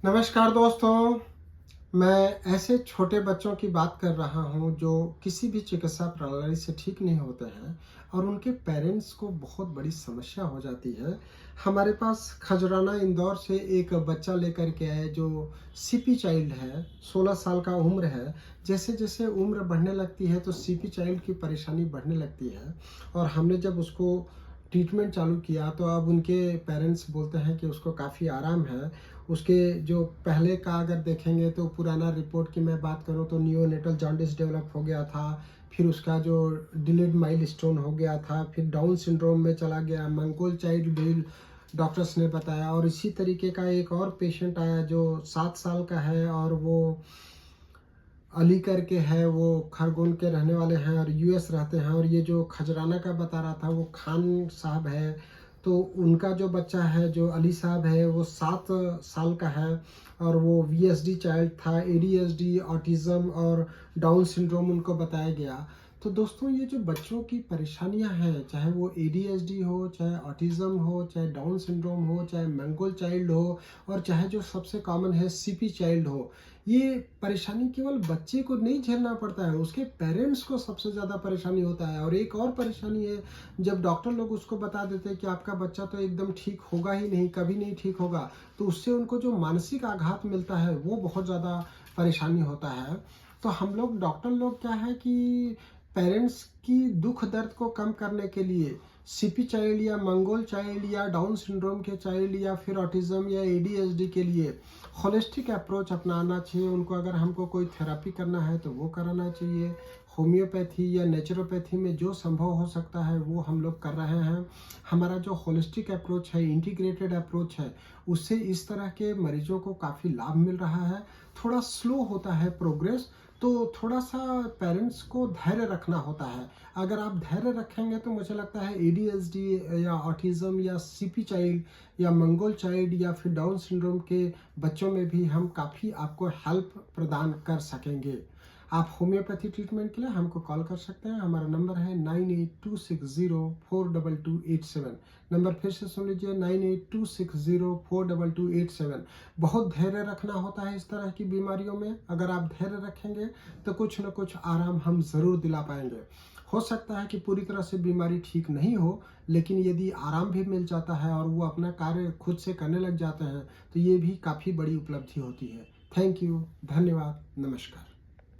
नमस्कार दोस्तों, मैं ऐसे छोटे बच्चों की बात कर रहा हूँ जो किसी भी चिकित्सा प्रणाली से ठीक नहीं होते हैं और उनके पेरेंट्स को बहुत बड़ी समस्या हो जाती है। हमारे पास खजराना इंदौर से एक बच्चा लेकर के आए जो सीपी चाइल्ड है, 16 साल का उम्र है। जैसे जैसे उम्र बढ़ने लगती है तो सीपी चाइल्ड की परेशानी बढ़ने लगती है और हमने जब उसको ट्रीटमेंट चालू किया तो अब उनके पेरेंट्स बोलते हैं कि उसको काफ़ी आराम है। उसके जो पहले का अगर देखेंगे तो पुराना रिपोर्ट की मैं बात करूं तो नियोनेटल जॉन्डिस डेवलप हो गया था, फिर उसका जो डिलेड माइलस्टोन हो गया था, फिर डाउन सिंड्रोम में चला गया, मंगोल चाइल्ड डिल डॉक्टर्स ने बताया। और इसी तरीके का एक और पेशेंट आया जो 7 साल का है और वो अली करके है, वो खरगोन के रहने वाले हैं और यूएस रहते हैं। और ये जो खजराना का बता रहा था वो खान साहब है। तो उनका जो बच्चा है जो अली साहब है वो 7 साल का है और वो वीएसडी चाइल्ड था, एडीएचडी, ऑटिज्म और डाउन सिंड्रोम उनको बताया गया। तो दोस्तों, ये जो बच्चों की परेशानियां हैं, चाहे वो एडीएचडी हो, चाहे ऑटिज्म हो, चाहे डाउन सिंड्रोम हो, चाहे मंगोल चाइल्ड हो और चाहे जो सबसे कॉमन है सीपी चाइल्ड हो, ये परेशानी केवल बच्चे को नहीं झेलना पड़ता है, उसके पेरेंट्स को सबसे ज़्यादा परेशानी होता है। और एक और परेशानी है, जब डॉक्टर लोग उसको बता देते हैं कि आपका बच्चा तो एकदम ठीक होगा ही नहीं, कभी नहीं ठीक होगा, तो उससे उनको जो मानसिक आघात मिलता है वो बहुत ज़्यादा परेशानी होता है। तो हम लोग डॉक्टर लोग क्या है कि पेरेंट्स की दुख दर्द को कम करने के लिए सीपी चाइल्ड या मंगोल चाइल्ड या डाउन सिंड्रोम के चाइल्ड या फिर ऑटिज्म या एडीएचडी के लिए होलिस्टिक अप्रोच अपनाना चाहिए। उनको अगर हमको कोई थेरेपी करना है तो वो कराना चाहिए। होम्योपैथी या नेचुरोपैथी में जो संभव हो सकता है वो हम लोग कर रहे हैं। हमारा जो होलिस्टिक अप्रोच है, इंटीग्रेटेड अप्रोच है, उससे इस तरह के मरीजों को काफ़ी लाभ मिल रहा है। थोड़ा स्लो होता है प्रोग्रेस, तो थोड़ा सा पेरेंट्स को धैर्य रखना होता है। अगर आप धैर्य रखेंगे तो मुझे लगता है एडीएचडी या ऑटिज्म या सीपी चाइल्ड या मंगोल चाइल्ड या फिर डाउन सिंड्रोम के बच्चों में भी हम काफ़ी आपको हेल्प प्रदान कर सकेंगे। आप होम्योपैथी ट्रीटमेंट के लिए हमको कॉल कर सकते हैं। हमारा नंबर है 9826042287। नंबर फिर से सुन लीजिए, 9826042287। बहुत धैर्य रखना होता है इस तरह की बीमारियों में। अगर आप धैर्य रखेंगे तो कुछ न कुछ आराम हम ज़रूर दिला पाएंगे। हो सकता है कि पूरी तरह से बीमारी ठीक नहीं हो, लेकिन यदि आराम भी मिल जाता है और वो अपना कार्य खुद से करने लग जाते हैं तो ये भी काफ़ी बड़ी उपलब्धि होती है। थैंक यू, धन्यवाद, नमस्कार।